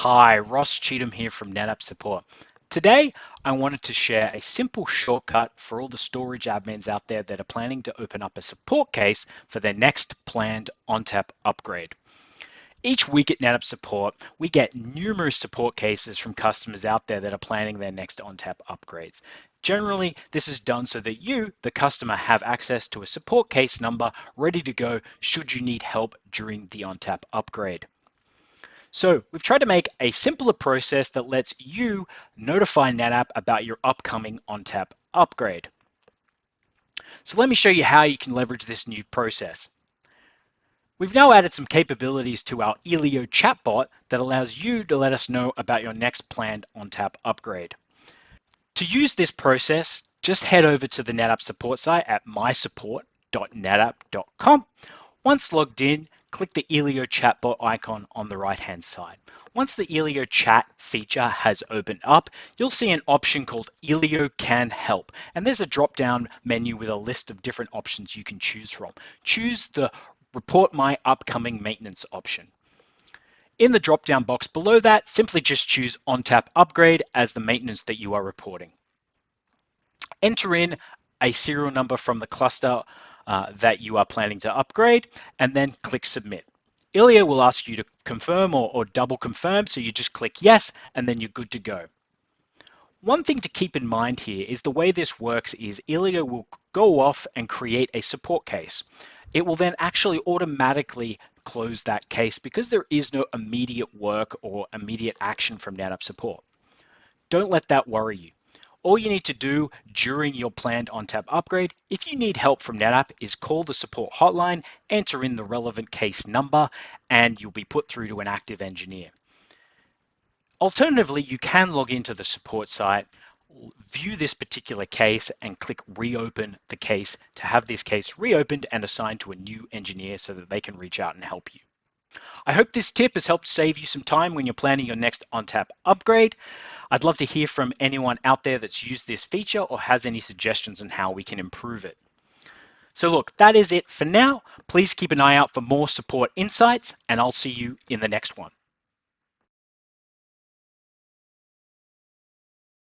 Hi, Ross Cheatham here from NetApp Support. Today, I wanted to share a simple shortcut for all the storage admins out there that are planning to open up a support case for their next planned ONTAP upgrade. Each week at NetApp Support, we get numerous support cases from customers out there that are planning their next ONTAP upgrades. Generally, this is done so that you, the customer, have access to a support case number ready to go should you need help during the ONTAP upgrade. So we've tried to make a simpler process that lets you notify NetApp about your upcoming ONTAP upgrade. So let me show you how you can leverage this new process. We've now added some capabilities to our Elio chatbot that allows you to let us know about your next planned ONTAP upgrade. To use this process, just head over to the NetApp support site at mysupport.netapp.com. Once logged in, click the Elio chatbot icon on the right-hand side. Once the Elio chat feature has opened up, you'll see an option called Elio Can Help. And there's a drop-down menu with a list of different options you can choose from. Choose the Report My Upcoming Maintenance option. In the drop-down box below that, simply just choose ONTAP Upgrade as the maintenance that you are reporting. Enter in a serial number from the cluster that you are planning to upgrade, and then click Submit. Elio will ask you to confirm or double confirm, so you just click yes, and then you're good to go. One thing to keep in mind here is the way this works is Elio will go off and create a support case. It will then actually automatically close that case because there is no immediate work or immediate action from NetApp Support. Don't let that worry you. All you need to do during your planned ONTAP upgrade, if you need help from NetApp, is call the support hotline, enter in the relevant case number, and you'll be put through to an active engineer. Alternatively, you can log into the support site, view this particular case, and click reopen the case to have this case reopened and assigned to a new engineer so that they can reach out and help you. I hope this tip has helped save you some time when you're planning your next ONTAP upgrade. I'd love to hear from anyone out there that's used this feature or has any suggestions on how we can improve it. So look, that is it for now. Please keep an eye out for more support insights, and I'll see you in the next one.